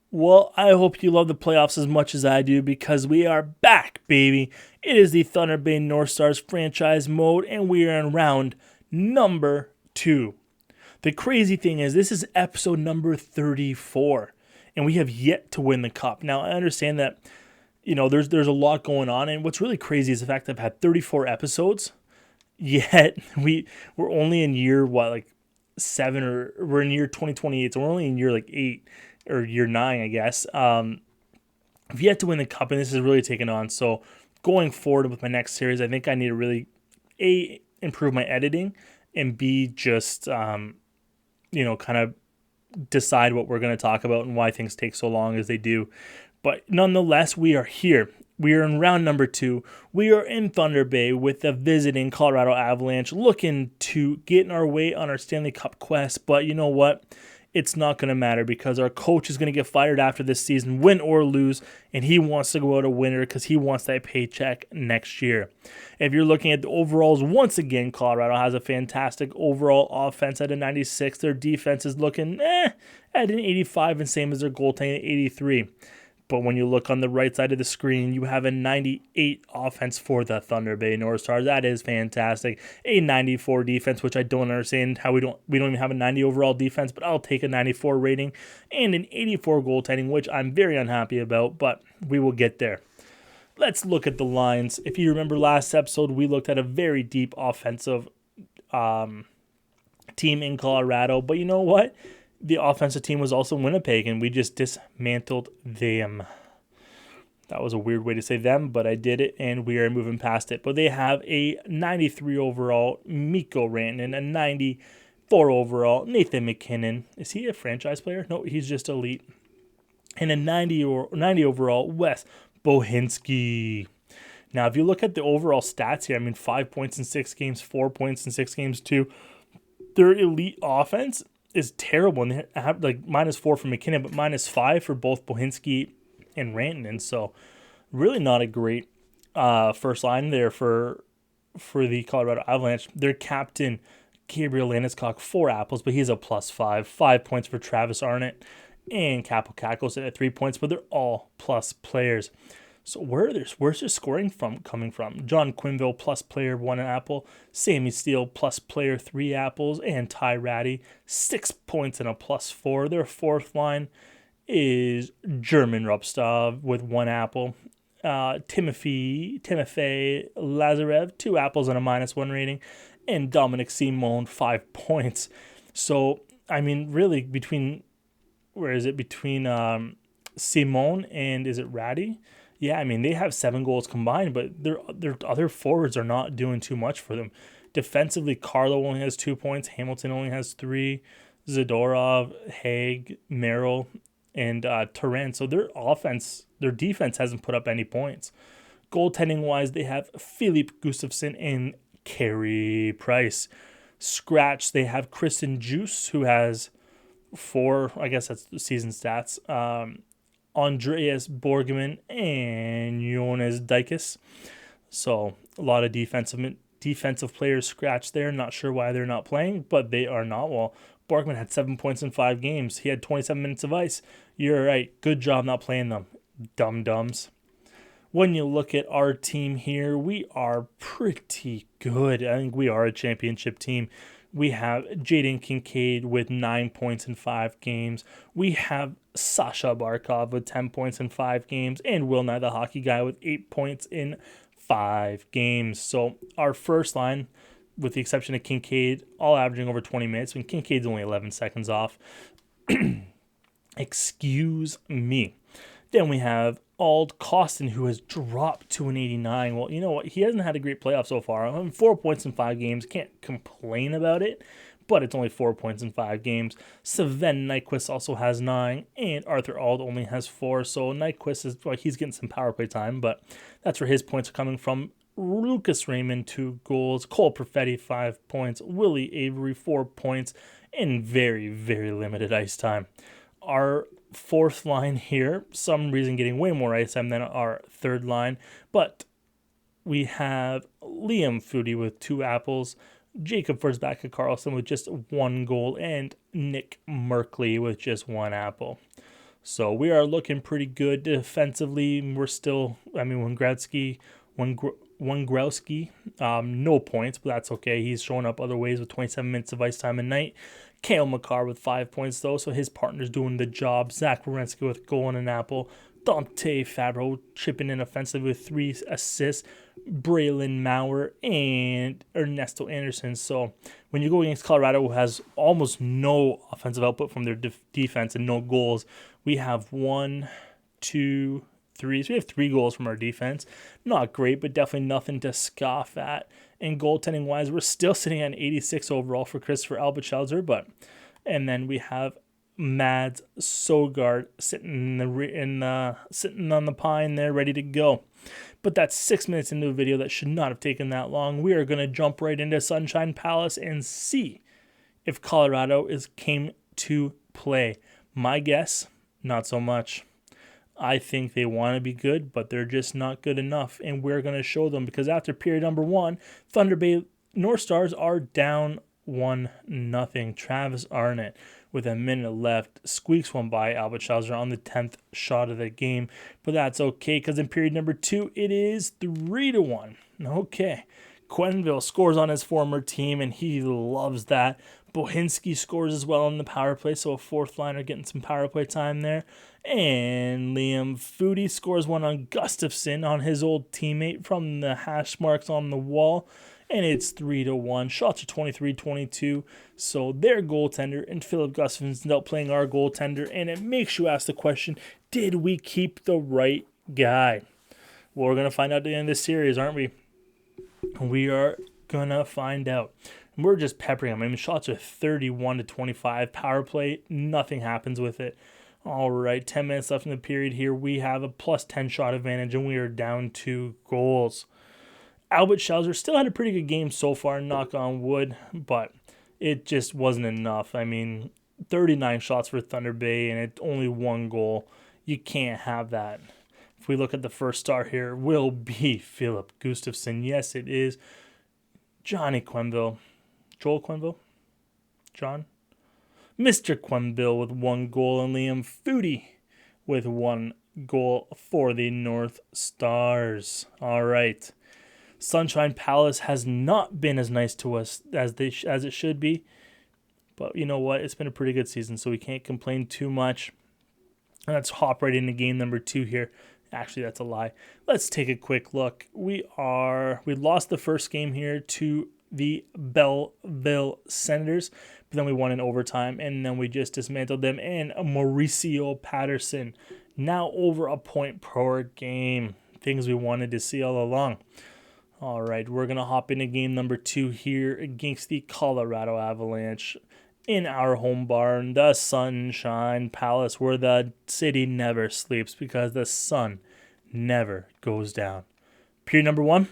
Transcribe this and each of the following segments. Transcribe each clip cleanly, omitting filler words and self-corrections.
Well, I hope you love the playoffs as much as I do because we are back, baby. It is the Thunder Bay North Stars franchise mode, and we are in round number 2. The crazy thing is, this is episode number 34, and we have yet to win the cup. Now, I understand that there's a lot going on, and what's really crazy is the fact that I've had 34 episodes, yet we're only in year like 7, or we're in year 2028, so we're only in year like 8 or year 9, I guess. I've yet to win the cup, and this is really taken on. So going forward with my next series, I think I need to really improve my editing, and B, just kind of decide what we're going to talk about and why things take so long as they do. But nonetheless, we are here. We are in round number 2. We are in Thunder Bay with the visiting Colorado Avalanche, looking to get in our way on our Stanley Cup quest. But you know what? It's not going to matter because our coach is going to get fired after this season, win or lose, and he wants to go out a winner because he wants that paycheck next year. If you're looking at the overalls, once again, Colorado has a fantastic overall offense at a 96. Their defense is looking at an 85, and same as their goaltending at 83. But when you look on the right side of the screen, you have a 98 offense for the Thunder Bay North Stars. That is fantastic. A 94 defense, which I don't understand how we don't even have a 90 overall defense, but I'll take a 94 rating, and an 84 goaltending, which I'm very unhappy about, but we will get there. Let's look at the lines. If you remember last episode, we looked at a very deep offensive team in Colorado, but you know what? The offensive team was also Winnipeg, and we just dismantled them. That was a weird way to say them, but I did it, and we are moving past it. But they have a 93 overall Mikko Rantanen, a 94 overall Nathan McKinnon. Is he a franchise player? No, he's just elite. And a 90 overall Wes Bohinski. Now, if you look at the overall stats here, 5 points in 6 games, 4 points in 6 games too. Their elite offense is terrible, and they have like -4 for McKinnon, but -5 for both Bohinski and Rantanen. So really not a great first line there for the Colorado Avalanche. Their captain, Gabriel Landeskog, 4 apples, but he's a +5. 5 points for Travis Arnott and Capo Cackles at 3 points, but they're all plus players. So where's their scoring coming from? John Quinville, plus player, 1 apple. Sammy Steele, plus player, 3 apples. And Ty Ratty, 6 points and a +4. Their fourth line is German Rupstov with 1 apple. Timofey Lazarev, 2 apples and a -1 rating. And Dominic Simone, 5 points. So, really between Simone and is it Ratty? Yeah, they have 7 goals combined, but their other forwards are not doing too much for them. Defensively, Carlo only has 2 points. Hamilton only has 3. Zadorov, Haig, Merrill, and Turan. So their defense hasn't put up any points. Goaltending-wise, they have Philippe Gustafsson and Carey Price. Scratch, they have Kristen Juice, who has 4, I guess that's the season stats, Andreas Borgman, and Jonas Dikis. So a lot of defensive players scratched there. Not sure why they're not playing, but they are not. Well, Borgman had 7 points in 5 games. He had 27 minutes of ice. You're right. Good job not playing them, dum-dums. When you look at our team here, we are pretty good. I think we are a championship team. We have Jaden Kincaid with 9 points in 5 games. We have Sasha Barkov with 10 points in 5 games. And Will Nye, the hockey guy, with 8 points in 5 games. So our first line, with the exception of Kincaid, all averaging over 20 minutes. When Kincaid's only 11 seconds off. Excuse me. Then we have Ald Costin, who has dropped to an 89. Well, you know what? He hasn't had a great playoff so far. 4 points in 5 games. Can't complain about it, but it's only 4 points in 5 games. Sven Nyquist also has 9, and Arthur Ald only has 4. So Nyquist he's getting some power play time, but that's where his points are coming from. Lucas Raymond, 2 goals. Cole Perfetti, 5 points. Willie Avery, 4 points, and very, very limited ice time. Our fourth line here, some reason getting way more ice time than our third line, but we have Liam Foudy with 2 apples, Jacob Forsbacka Carlson with just 1 goal, and Nick Merkley with just 1 apple. So we are looking pretty good defensively. We're still, Wongrowski, no points, but that's okay. He's showing up other ways with 27 minutes of ice time a night. Kale McCarr with 5 points, though, so his partner's doing the job. Zach Werenski with goal and an apple. Dante Fabro chipping in offensively with 3 assists. Braylon Maurer and Ernesto Anderson. So when you go against Colorado, who has almost no offensive output from their defense and no goals, we have 1, 2, 3. So we have 3 goals from our defense. Not great, but definitely nothing to scoff at. And goaltending wise, we're still sitting at 86 overall for Christopher Albertschauser, and then we have Mads Sogard sitting sitting on the pine there, ready to go. But that's 6 minutes into a video that should not have taken that long. We are going to jump right into Sunshine Palace and see if Colorado came to play. My guess, not so much. I think they want to be good, but they're just not good enough, and we're going to show them, because after period number 1, Thunder Bay North Stars are down 1-0. Travis Arnott, with a minute left, squeaks one by Albertschauser on the 10th shot of the game, but that's okay, because in period number 2, it is 3-1. Okay, Quenneville scores on his former team, and he loves that. Bohinski scores as well on the power play, so a fourth liner getting some power play time there. And Liam Foodie scores one on Gustafson, on his old teammate, from the hash marks on the wall. And it's 3-1. Shots are 23-22. So their goaltender and Philip Gustafson's out playing our goaltender. And it makes you ask the question, did we keep the right guy? Well, we're going to find out at the end of this series, aren't we? We are going to find out. We're just peppering them. I mean, shots are 31-25. Power play, nothing happens with it. All right, 10 minutes left in the period here. We have a plus 10 shot advantage, and we are down 2 goals. Albertschauser still had a pretty good game so far, knock on wood, but it just wasn't enough. I mean, 39 shots for Thunder Bay, and it's only 1 goal. You can't have that. If we look at the first star here, will be Philip Gustafson. Yes, it is. Johnny Quenneville. Joel Quenneville? John? Mr. Quenneville with 1 goal, and Liam Foodie with 1 goal for the North Stars. All right. Sunshine Palace has not been as nice to us as it should be, but you know what? It's been a pretty good season, so we can't complain too much. Let's hop right into game number 2 here. Actually, that's a lie. Let's take a quick look. We lost the first game here to the Belleville Senators, but then we won in overtime, and then we just dismantled them. And Mauricio Patterson, now over a point per game. Things we wanted to see all along. All right, we're going to hop into game number 2 here against the Colorado Avalanche in our home barn, the Sunshine Palace, where the city never sleeps because the sun never goes down. Period number 1.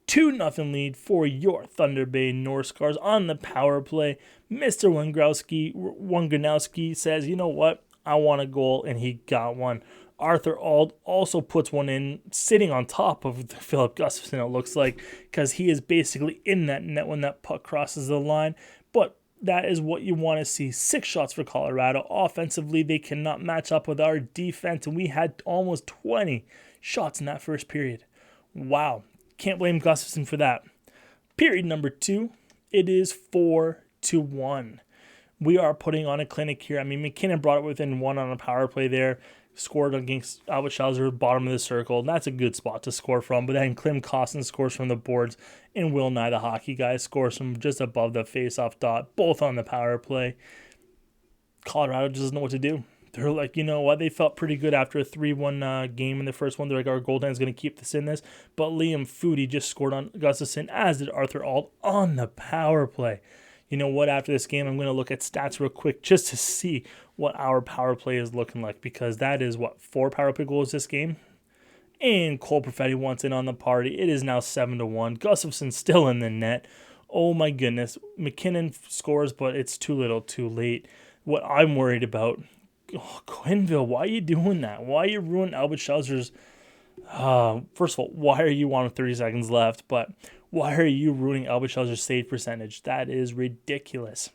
2-0 lead for your Thunder Bay North Stars on the power play. Mr. Wanganowski says, you know what? I want a goal, and he got one. Arthur Ald also puts one in, sitting on top of Philip Gustafson, it looks like, because he is basically in that net when that puck crosses the line. But that is what you want to see. 6 shots for Colorado. Offensively, they cannot match up with our defense, and we had almost 20 shots in that first period. Wow. Can't blame Gustafson for that. Period number 2, it is 4-1. We are putting on a clinic here. I mean, McKinnon brought it within 1 on a power play there. Scored against Albertschauser, bottom of the circle. And that's a good spot to score from. But then Clem Costin scores from the boards. And Will Nye, the hockey guy, scores from just above the face-off dot. Both on the power play. Colorado just doesn't know what to do. They're like, you know what? They felt pretty good after a 3-1 game in the first one. They're like, our goaltender's going to keep this in this. But Liam Foodie just scored on Gustafson, as did Arthur Ald on the power play. You know what? After this game, I'm going to look at stats real quick just to see what our power play is looking like, because that is, 4 power play goals this game? And Cole Perfetti wants in on the party. It is now 7-1. Gustafson still in the net. Oh my goodness. McKinnon scores, but it's too little too late. What I'm worried about, Quenneville, why are you doing that? Why are you ruining Albertschauser's... first of all, why are you on 30 seconds left? But why are you ruining Albertschauser's save percentage? That is ridiculous.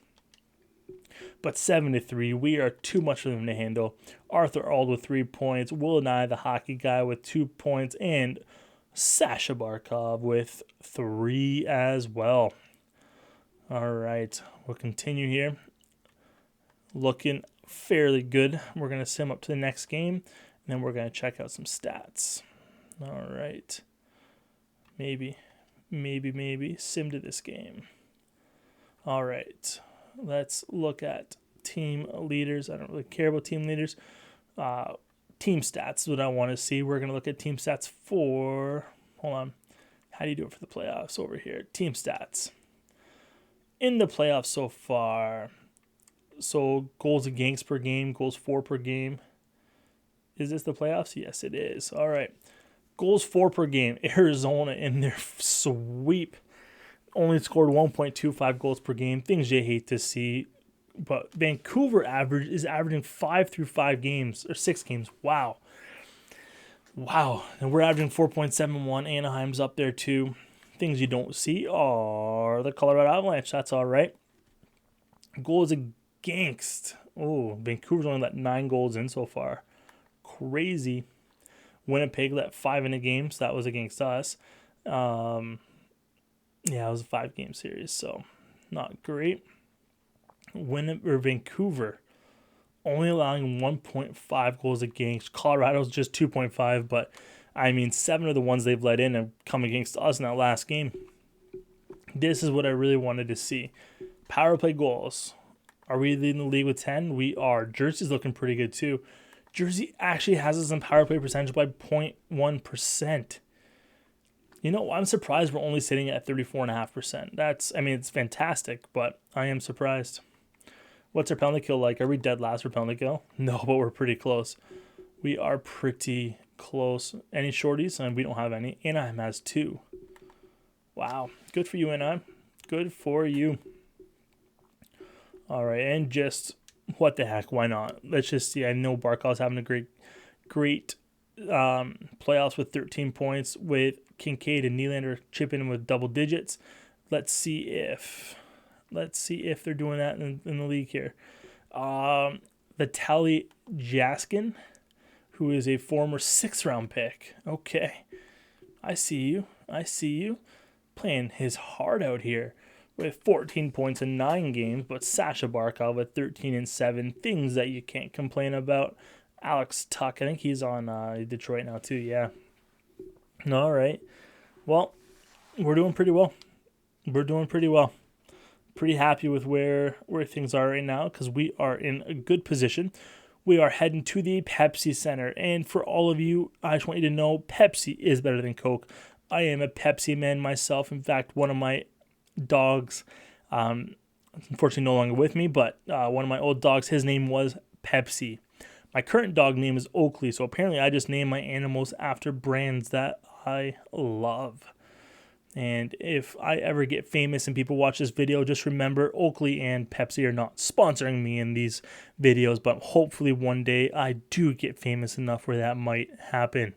but 7-3, we are too much for them to handle. Arthur Ald with 3 points, Will and I, the hockey guy, with 2 points, and Sasha Barkov with 3 as well. All right, we'll continue here. Looking fairly good. We're going to sim up to the next game, and then we're going to check out some stats. All right. Maybe sim to this game. All right. Let's look at team leaders. I don't really care about team leaders. Team stats is what I want to see. We're going to look at team stats for... Hold on. How do you do it for the playoffs over here? Team stats. In the playoffs so far, so goals against per game, goals for per game. Is this the playoffs? Yes, it is. All right. Goals for per game. Arizona in their sweep only scored 1.25 goals per game. Things you hate to see. But Vancouver is averaging 5 through 5 games, or 6 games. Wow. And we're averaging 4.71. Anaheim's up there too. Things you don't see are the Colorado Avalanche. That's all right. Goals against. Oh, Vancouver's only let 9 goals in so far. Crazy. Winnipeg let 5 in a game, so that was against us. Yeah, it was a 5-game series, so not great. Vancouver only allowing 1.5 goals against. Colorado's just 2.5, but I mean 7 of the ones they've let in have come against us in that last game. This is what I really wanted to see. Power play goals. Are we leading the league with 10? We are. Jersey's looking pretty good too. Jersey actually has us in power play percentage by 0.1%. You know, I'm surprised we're only sitting at 34.5%. It's fantastic, but I am surprised. What's our penalty kill like? Are we dead last for penalty kill? No, but we're pretty close. We are pretty close. Any shorties? And we don't have any. Anaheim has 2. Wow. Good for you, Anaheim. Good for you. All right, and just... what the heck? Why not? Let's just see. I know Barkov's having a great playoffs with 13 points, with Kincaid and Nylander chipping in with double digits. Let's see if they're doing that in the league here. Vitaly Jaskin, who is a former 6th-round pick. Okay, I see you. Playing his heart out here. With 14 points in 9 games, but Sasha Barkov with 13 and 7. Things that you can't complain about. Alex Tuck, I think he's on Detroit now too, yeah. All right. Well, we're doing pretty well. Pretty happy with where things are right now because we are in a good position. We are heading to the Pepsi Center. And for all of you, I just want you to know Pepsi is better than Coke. I am a Pepsi man myself. In fact, one of my dogs, unfortunately no longer with me, but one of my old dogs, his name was Pepsi. My current dog name is Oakley, so apparently I just name my animals after brands that I love. And if I ever get famous and people watch this video, just remember Oakley and Pepsi are not sponsoring me in these videos, but hopefully one day I do get famous enough where that might happen.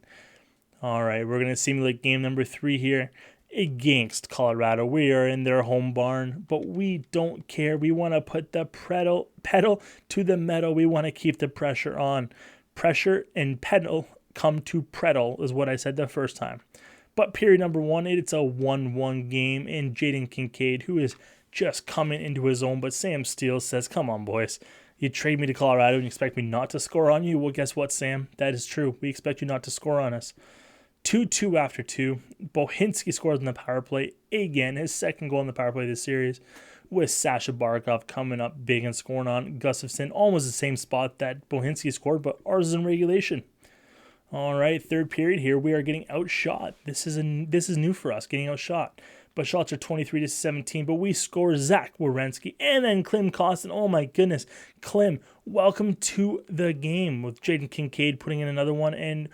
All right, we're going to simulate game number 3 here against Colorado. We are in their home barn, but we don't care. We want to put the pedal to the metal. We want to keep the pressure on. Pressure and pedal come to Preddle is what I said the first time. But period number 1, it's a 1-1 game, and Jaden Kincaid, who is just coming into his own, but Sam Steele says, come on, boys. You trade me to Colorado and you expect me not to score on you? Well, guess what, Sam? That is true. We expect you not to score on us. 2-2 after 2. Bohinski scores on the power play again, his second goal in the power play this series, with Sasha Barkov coming up big and scoring on Gustafsson. Almost the same spot that Bohinski scored, but ours is in regulation. All right, third period here, we are getting outshot. This is new for us, getting outshot. But shots are 23-17, but we score Zach Werenski and then Klim Kostin. Oh my goodness, Klim, welcome to the game with Jaden Kincaid putting in another one. And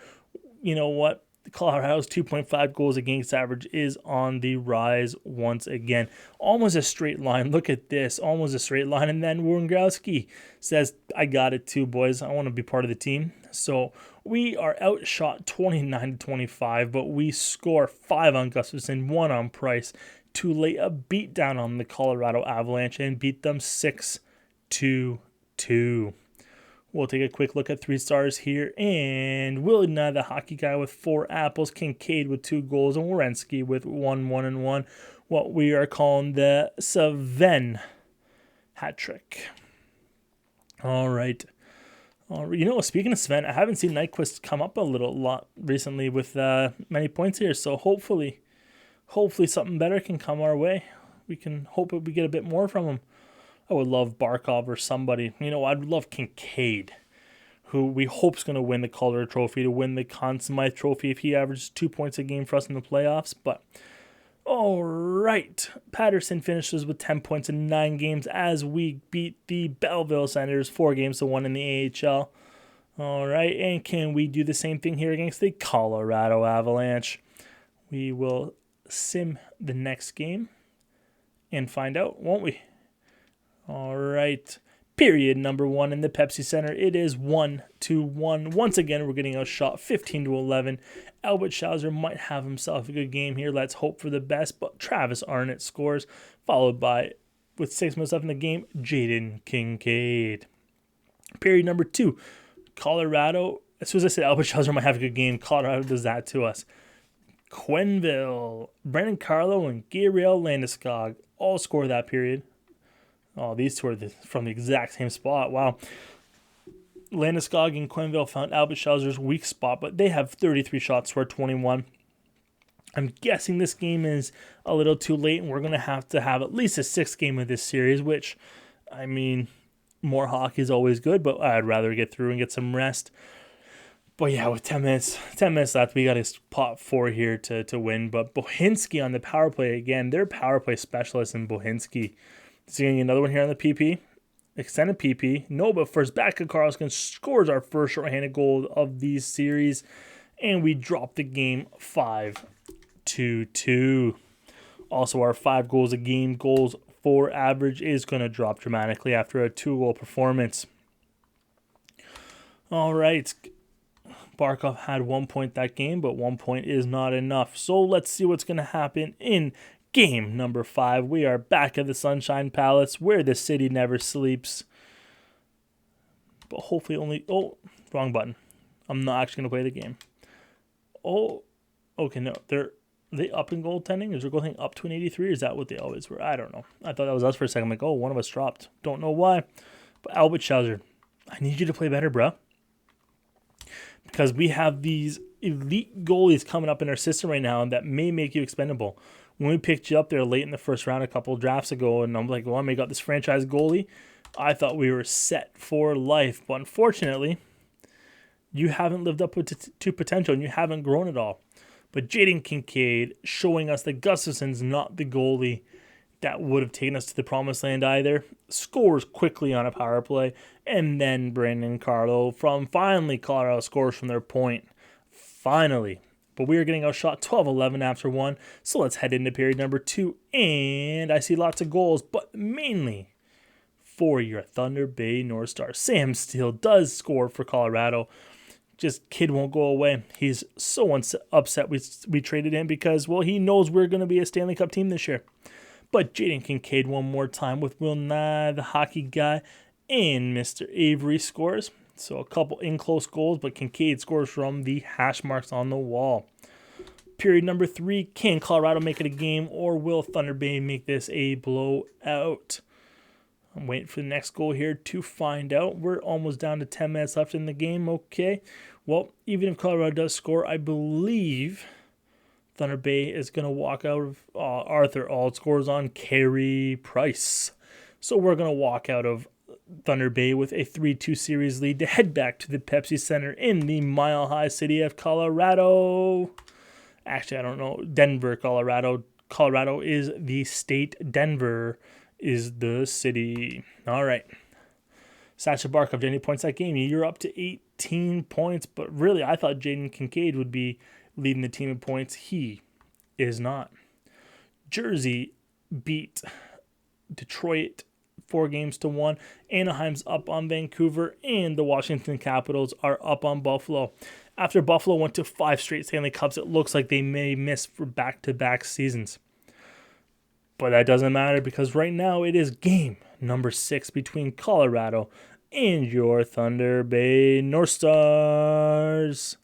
you know what? Colorado's 2.5 goals against average is on the rise once again. Almost a straight line. Look at this. Almost a straight line. And then Werenski says, I got it too, boys. I want to be part of the team. So we are outshot 29-25, but we score 5 on Gustafsson, 1 on Price to lay a beat down on the Colorado Avalanche and beat them 6-2. 2-2. We'll take a quick look at 3 stars here, and Willie Nye, the hockey guy, with 4 apples, Kincaid with 2 goals, and Werenski with 1-1-1. What we are calling the Sven hat trick. All right. Speaking of Sven, I haven't seen Nyquist come up a lot recently with many points here, so hopefully something better can come our way. We can hope we get a bit more from him. I would love Barkov or somebody. I'd love Kincaid, who we hope is going to win the Calder Trophy, to win the Conn Smythe Trophy if he averages 2 points a game for us in the playoffs. But, all right. Patterson finishes with 10 points in 9 games as we beat the Belleville Senators 4-1 in the AHL. All right, and can we do the same thing here against the Colorado Avalanche? We will sim the next game and find out, won't we? All right. Period number 1 in the Pepsi Center. It is 1-1. Once again, we're getting outshot 15-11. Albert Schauser might have himself a good game here. Let's hope for the best. But Travis Arnott scores, followed by, with 6 minutes left in the game, Jaden Kincaid. Period number 2. Colorado. As soon as I said Albert Schauser might have a good game, Colorado does that to us. Quenneville, Brandon Carlo, and Gabriel Landeskog all score that period. Oh, these two are from the exact same spot. Wow. Landeskog and Quenneville found Albert Schauser's weak spot, but they have 33 shots for 21. I'm guessing this game is a little too late, and we're going to have at least a 6th game of this series, which, more hockey is always good, but I'd rather get through and get some rest. But yeah, with 10 minutes left, we got a pot 4 here to win. But Bohinski on the power play again. They're power play specialists in Bohinski. Seeing another one here on the PP. Extended PP. No, but first back to Karlsson scores our first shorthanded goal of these series. And we drop the game 5-2. Also, our 5 goals a game, goals for average is going to drop dramatically after a 2-goal performance. All right. Barkov had 1 point that game, but 1 point is not enough. So let's see what's going to happen in game number 5. We are back at the Sunshine Palace, where the city never sleeps. But hopefully only... Oh, wrong button. I'm not actually going to play the game. Oh, okay, no. Are they up in goaltending? Is their goaltending up to an 83? Or is that what they always were? I don't know. I thought that was us for a second. I'm like, oh, one of us dropped. Don't know why. But Albert Schauser, I need you to play better, bro. Because we have these elite goalies coming up in our system right now that may make you expendable. When we picked you up there late in the first round a couple of drafts ago, and I'm like, well, I got this franchise goalie, I thought we were set for life. But unfortunately, you haven't lived up to potential, and you haven't grown at all. But Jaden Kincaid showing us that Gustafson's not the goalie that would have taken us to the promised land either. Scores quickly on a power play. And then Brandon Carlo from finally Colorado scores from their point. Finally. But we are getting outshot 12-11 after 1. So let's head into period number 2. And I see lots of goals, but mainly for your Thunder Bay North Stars. Sam Steele does score for Colorado. Just kid won't go away. He's so upset we traded him because, well, he knows we're going to be a Stanley Cup team this year. But Jaden Kincaid one more time with Will Nye, the hockey guy, and Mr. Avery scores. So a couple in-close goals, but Kincaid scores from the hash marks on the wall. Period number 3, can Colorado make it a game, or will Thunder Bay make this a blowout? I'm waiting for the next goal here to find out. We're almost down to 10 minutes left in the game. Okay. Well, even if Colorado does score, I believe Thunder Bay is going to walk out of Arthur Auld scores on Carey Price. So we're going to walk out of Thunder Bay with a 3-2 series lead to head back to the Pepsi Center in the mile-high city of Colorado. Actually, I don't know. Denver, Colorado. Colorado is the state. Denver is the city. All right. Sasha Barkov, any points that game? You're up to 18 points, but really, I thought Jaden Kincaid would be leading the team in points. He is not. Jersey beat Detroit 4-1. Anaheim's up on Vancouver, and the Washington Capitals are up on Buffalo. After Buffalo went to 5 straight Stanley Cups, it looks like they may miss for back-to-back seasons. But that doesn't matter because right now it is game number 6 between Colorado and your Thunder Bay North Stars.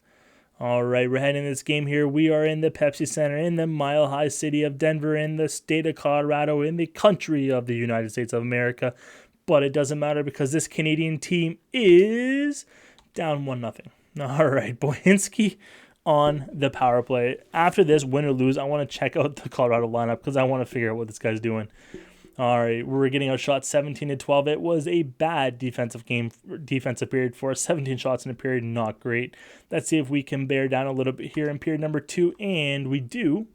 All right, we're heading this game here. We are in the Pepsi Center in the Mile High city of Denver in the state of Colorado in the country of the United States of America. But it doesn't matter because this Canadian team is down 1-0. All right, Bohinski on the power play. After this, win or lose, I want to check out the Colorado lineup because I want to figure out what this guy's doing. All right, we're getting outshot 17-12. It was a bad defensive period for us. 17 shots in a period, not great. Let's see if we can bear down a little bit here in period number 2, and we do.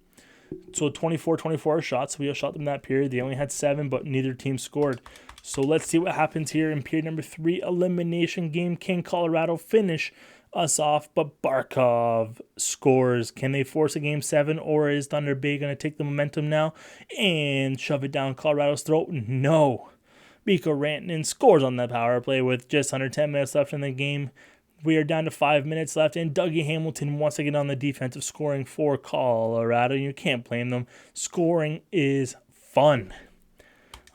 So 24 shots. We outshot them that period. They only had 7, but neither team scored. So let's see what happens here in period number 3. Elimination game. Can Colorado finish us off? But Barkov scores. Can they force a game 7, or is Thunder Bay going to take the momentum now and shove it down Colorado's throat? No. Mikko Rantanen scores on that power play with just under 10 minutes left in the game. We are down to 5 minutes left, and Dougie Hamilton wants to get on the defensive scoring for Colorado. You can't blame them. Scoring is fun.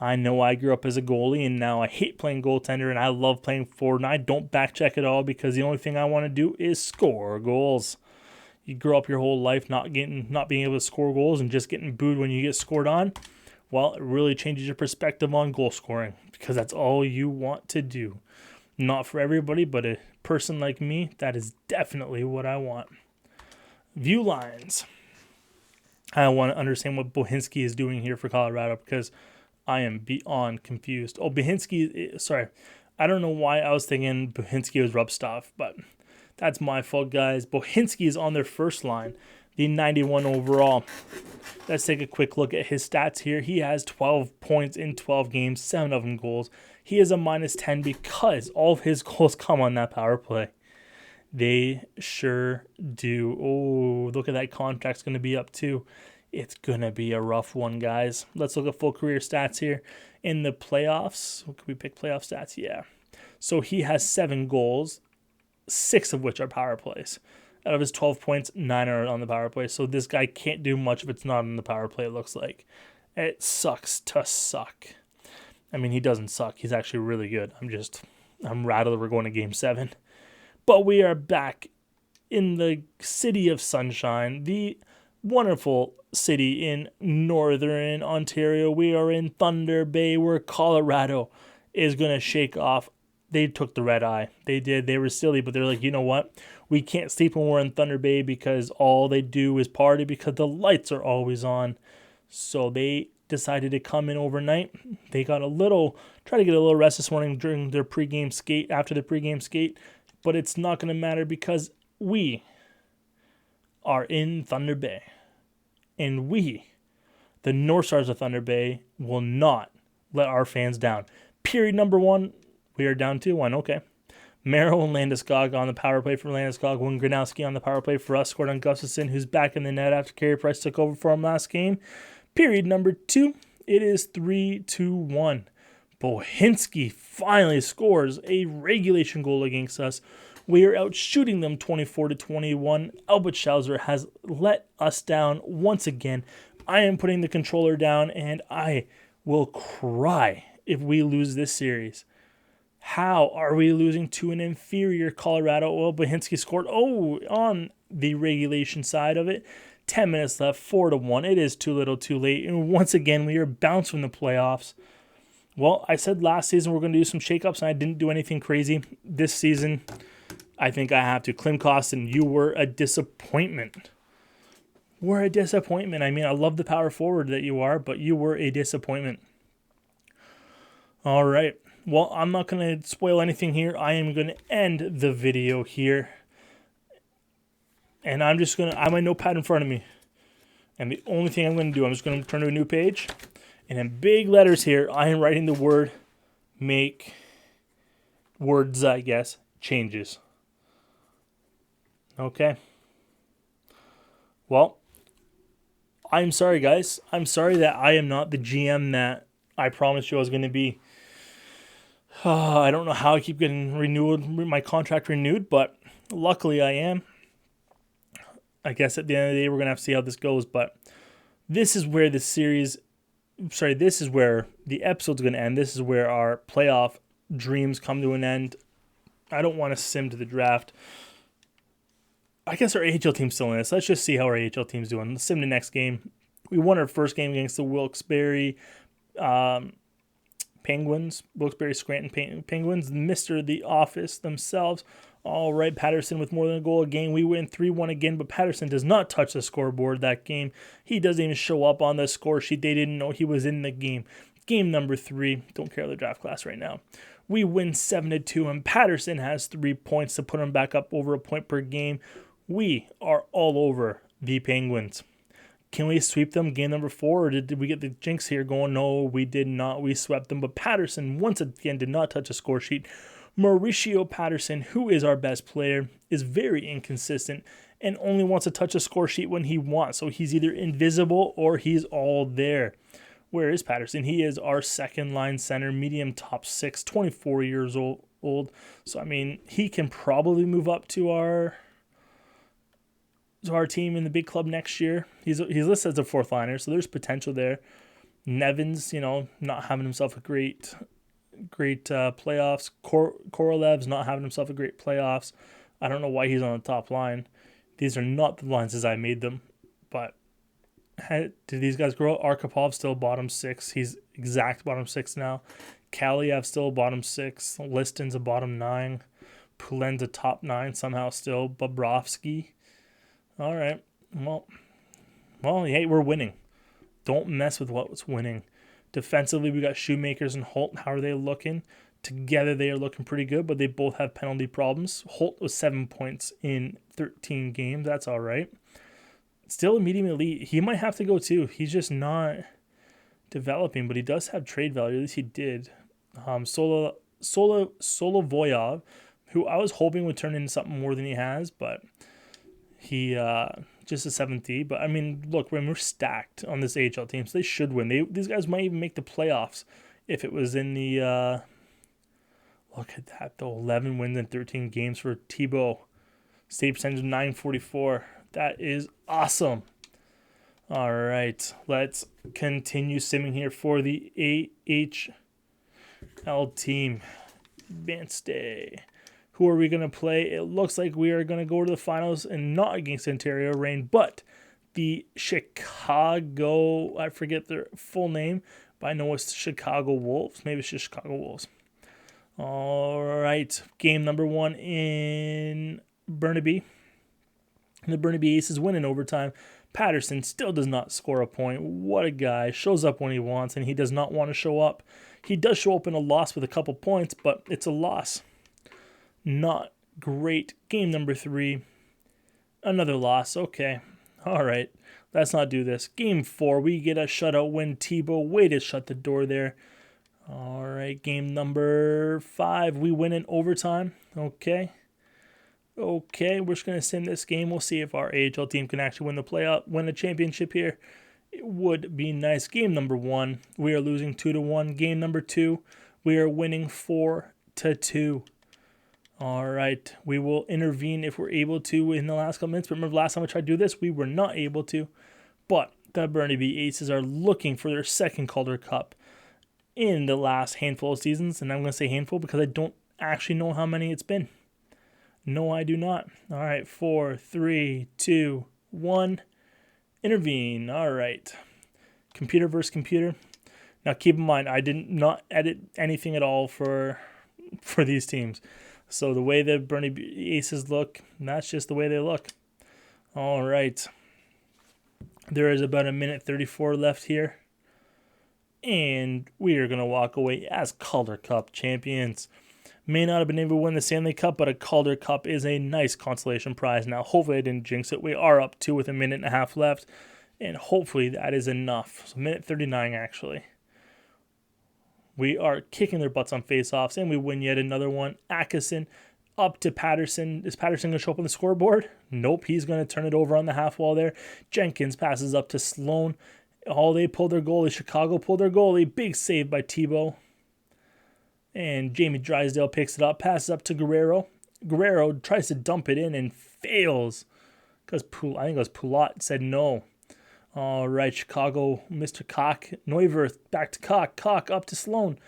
I know I grew up as a goalie, and now I hate playing goaltender, and I love playing forward, and I don't back check at all because the only thing I want to do is score goals. You grow up your whole life not being able to score goals and just getting booed when you get scored on. Well, it really changes your perspective on goal scoring because that's all you want to do. Not for everybody, but a person like me, that is definitely what I want. View lines. I want to understand what Bohinski is doing here for Colorado because I am beyond confused. Oh, Bohinski, sorry. I don't know why I was thinking Bohinski was Rubstov, but that's my fault, guys. Bohinski is on their first line, the 91 overall. Let's take a quick look at his stats here. He has 12 points in 12 games, 7 of them goals. He is a -10 because all of his goals come on that power play. They sure do. Oh, look at that contract's going to be up too. It's going to be a rough one, guys. Let's look at full career stats here. In the playoffs, can we pick playoff stats? Yeah. So he has 7 goals, 6 of which are power plays. Out of his 12 points, 9 are on the power play. So this guy can't do much if it's not on the power play, it looks like. It sucks to suck. I mean, he doesn't suck. He's actually really good. I'm rattled that we're going to game 7. But we are back in the city of sunshine, the wonderful city in northern Ontario. We are in Thunder Bay, where Colorado is going to shake off. They took the red eye. They did. They were silly, but they're like, you know what? We can't sleep when we're in Thunder Bay because all they do is party because the lights are always on. So they decided to come in overnight. They got try to get a little rest this morning during their pregame skate, after the pregame skate, but it's not going to matter because we are in Thunder Bay. And we, the North Stars of Thunder Bay, will not let our fans down. Period number 1, we are down 2-1. Okay. Merrill and Landeskog on the power play for Landeskog. Wayne Gronowski on the power play for us. Scored on Gustafsson, who's back in the net after Carey Price took over for him last game. Period number 2, it is 3-1. Bohinski finally scores a regulation goal against us. We are out shooting them 24-21. Albert Schauser has let us down once again. I am putting the controller down, and I will cry if we lose this series. How are we losing to an inferior Colorado? Well, Bohinski scored, on the regulation side of it. 10 minutes left, 4-1. It is too little, too late. And once again, we are bounced from the playoffs. Well, I said last season we're going to do some shakeups, and I didn't do anything crazy. This season, I think I have to. Klim Kostin, you were a disappointment. We're a disappointment. I mean, I love the power forward that you are, but you were a disappointment. All right. Well, I'm not going to spoil anything here. I am going to end the video here. And I'm just going to, I have my notepad in front of me. And the only thing I'm going to do, I'm just going to turn to a new page. And in big letters here, I am writing the word changes. Okay. Well, I'm sorry, guys. I'm sorry that I am not the GM that I promised you I was going to be. I don't know how I keep getting my contract renewed, but luckily I am. I guess at the end of the day, we're going to have to see how this goes, but this is where this series sorry, this is where the episode's going to end. This is where our playoff dreams come to an end. I don't want to sim to the draft. I guess our AHL team's still in this. Let's just see how our AHL team's doing. Let's sim the next game. We won our first game against the Wilkes-Barre Penguins. Wilkes-Barre Scranton Penguins. Mr. The Office themselves. All right, Patterson with more than a goal a game. We win 3-1 again, but Patterson does not touch the scoreboard that game. He doesn't even show up on the score sheet. They didn't know he was in the game. Game number 3. Don't care the draft class right now. We win 7-2, and Patterson has 3 points to put him back up over a point per game. We are all over the Penguins. Can we sweep them game number 4, or did we get the jinx here going? No, we did not. We swept them, but Patterson once again did not touch a score sheet. Mauricio Patterson, who is our best player, is very inconsistent and only wants to touch a score sheet when he wants. So he's either invisible or he's all there. Where is Patterson? He is our second line center, medium top 6, 24 years old. So, I mean, he can probably move up to our team in the big club next year. He's listed as a 4th liner, so there's potential there. Nevins, not having himself a great playoffs. Korolev's not having himself a great playoffs. I don't know why he's on the top line. These are not the lines as I made them, but did these guys grow up? Arkhipov still bottom 6. He's exact bottom 6 now. Kaliev still bottom 6. Liston's a bottom 9. Poulen's a top 9 somehow still. Bobrovsky. All right. Well, hey, we're winning. Don't mess with what's winning. Defensively, we got Shoemakers and Holt. How are they looking? Together, they are looking pretty good, but they both have penalty problems. Holt was 7 points in 13 games. That's all right. Still a medium elite. He might have to go too. He's just not developing, but he does have trade value. At least he did. Solovoyov, who I was hoping would turn into something more than he has, but he just a 7th D. But I mean, look, we're stacked on this AHL team, so they should win. These guys might even make the playoffs if it was in the. Look at that though, 11 wins in 13 games for Thibault. Save percentage of 944. That is awesome. All right, let's continue simming here for the AHL team. Advanced day. Who are we going to play? It looks like we are going to go to the finals, and not against Ontario Reign, but the Chicago, I forget their full name, but I know it's Chicago Wolves. Maybe it's just Chicago Wolves. All right, game number 1 in Burnaby. The Burnaby Aces win in overtime. Patterson still does not score a point. What a guy. Shows up when he wants, and he does not want to show up. He does show up in a loss with a couple points, but it's a loss. Not great. Game number 3. Another loss. Okay. All right. Let's not do this. Game 4. We get a shutout win. Thibault. Way to shut the door there. All right. Game number 5. We win in overtime. Okay. We're just going to sim this game. We'll see if our AHL team can actually win a championship here. It would be nice. Game number 1. We are losing 2-1. Game number 2. We are winning 4-2. All right, we will intervene if we're able to in the last couple minutes. But remember, last time I tried to do this, we were not able to. But the Burnaby Aces are looking for their second Calder Cup in the last handful of seasons. And I'm going to say handful because I don't actually know how many it's been. No, I do not. All right, 4, 3, 2, 1. Intervene. All right. Computer versus computer. Now, keep in mind, I did not edit anything at all for these teams. So the way the Burnaby Aces look, that's just the way they look. All right. There is about 1:34 left here. And we are going to walk away as Calder Cup champions. May not have been able to win the Stanley Cup, but a Calder Cup is a nice consolation prize. Now, hopefully I didn't jinx it. We are up 2 with 1.5 minutes left. And hopefully that is enough. So 1:39 actually. We are kicking their butts on faceoffs, and we win yet another one. Atkinson up to Patterson. Is Patterson going to show up on the scoreboard? Nope, he's going to turn it over on the half wall there. Jenkins passes up to Sloan. They pulled their goalie. Chicago pulled their goalie. Big save by Thibault. And Jamie Drysdale picks it up, passes up to Guerrero. Guerrero tries to dump it in and fails. Because I think it was Poulat said no. All right, Chicago, Mr. Cock, Neuwirth, back to Cock, Cock up to Sloan,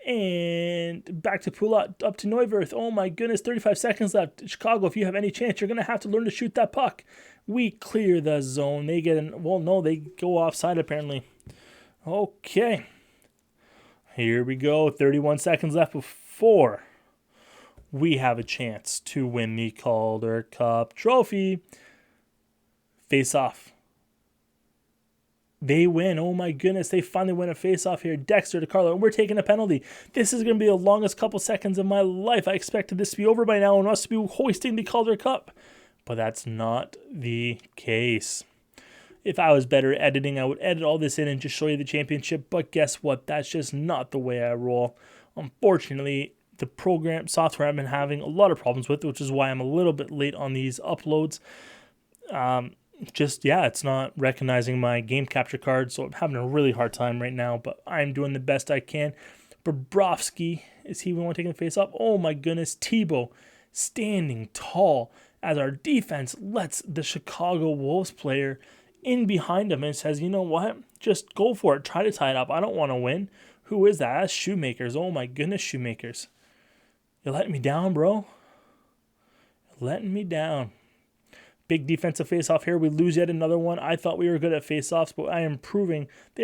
and back to Poulat, up to Neuwirth. Oh my goodness, 35 seconds left. Chicago, if you have any chance, you're going to have to learn to shoot that puck. We clear the zone. They get in, well, no, they go offside apparently. Okay. Here we go, 31 seconds left before we have a chance to win the Calder Cup trophy. Face off. They win. Oh my goodness, they finally win a face-off here. Dexter to Carlo, and we're taking a penalty. This is going to be the longest couple seconds of my life. I expected this to be over by now and us to be hoisting the Calder Cup. But that's not the case. If I was better at editing, I would edit all this in and just show you the championship. But guess what? That's just not the way I roll. Unfortunately, the program software I've been having a lot of problems with, which is why I'm a little bit late on these uploads. It's not recognizing my game capture card, so I'm having a really hard time right now, but I'm doing the best I can. Bobrovsky, is he the one taking the face off? Oh my goodness, Tebow standing tall as our defense lets the Chicago Wolves player in behind him and says, you know what, just go for it, try to tie it up. I don't want to win. Who is that? That's Shoemakers. Oh my goodness, Shoemakers. You're letting me down, bro. You're letting me down. Big defensive face-off here. We lose yet another one. I thought we were good at face-offs, but they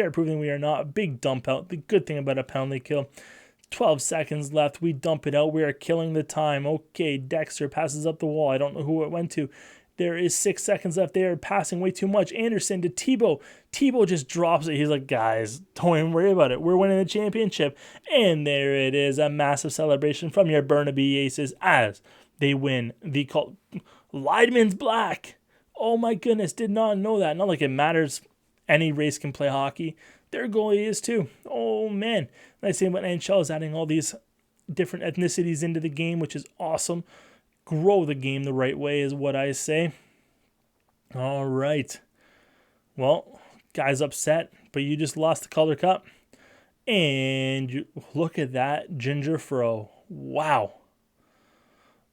are proving we are not. Big dump out. The good thing about a penalty kill. 12 seconds left. We dump it out. We are killing the time. Okay, Dexter passes up the wall. I don't know who it went to. There is 6 seconds left. They are passing way too much. Anderson to Tebow. Tebow just drops it. He's like, guys, don't even worry about it. We're winning the championship. And there it is. A massive celebration from your Burnaby Aces as they win the call. Leidman's black. Oh my goodness, did not know that. Not like it matters. Any race can play hockey. Their goalie is too. Oh man. Nice thing about NHL is adding all these different ethnicities into the game, which is awesome. Grow the game the right way is what I say. All right. Well, guys upset, but you just lost the Calder Cup. And you look at that Ginger Fro. Wow.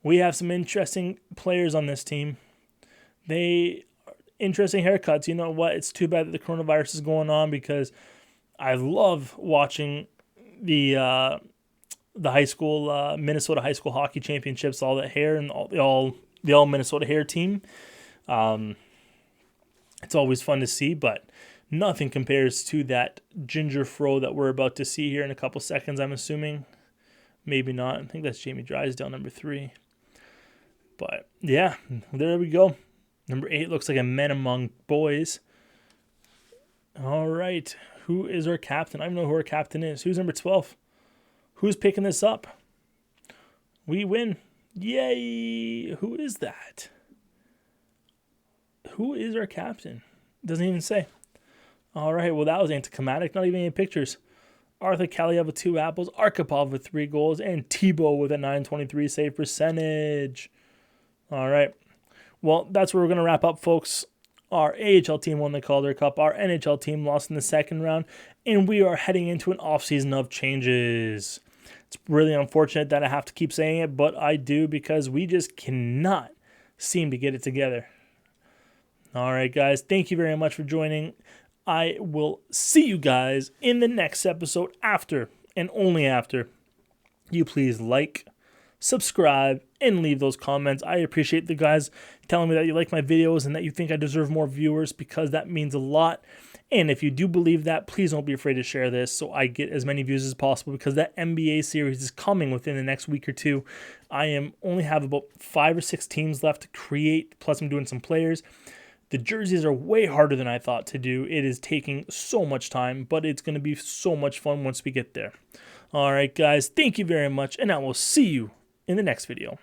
We have some interesting players on this team. Interesting haircuts. You know what? It's too bad that the coronavirus is going on because I love watching the high school Minnesota high school hockey championships. All that hair and the all Minnesota hair team. It's always fun to see, but nothing compares to that ginger fro that we're about to see here in a couple seconds. I'm assuming, maybe not. I think that's Jamie Drysdale, number 3. But yeah, there we go. Number 8 looks like a man among boys. All right. Who is our captain? I don't know who our captain is. Who's number 12? Who's picking this up? We win. Yay. Who is that? Who is our captain? Doesn't even say. All right. Well, that was anticlimactic. Not even any pictures. Arthur Kaliev with 2 apples. Arkhipov with 3 goals. And Tebow with a .923 save percentage. All right. Well, that's where we're going to wrap up, folks. Our AHL team won the Calder Cup. Our NHL team lost in the second round. And we are heading into an offseason of changes. It's really unfortunate that I have to keep saying it, but I do because we just cannot seem to get it together. All right, guys. Thank you very much for joining. I will see you guys in the next episode after, and only after, you please like, subscribe, and leave those comments. I appreciate the guys telling me that you like my videos and that you think I deserve more viewers because that means a lot. And if you do believe that, please don't be afraid to share this so I get as many views as possible because that NBA series is coming within the next week or two. I only have about 5 or 6 teams left to create, plus I'm doing some players. The jerseys are way harder than I thought to do. It is taking so much time, but it's going to be so much fun once we get there. All right, guys, thank you very much, and I will see you in the next video.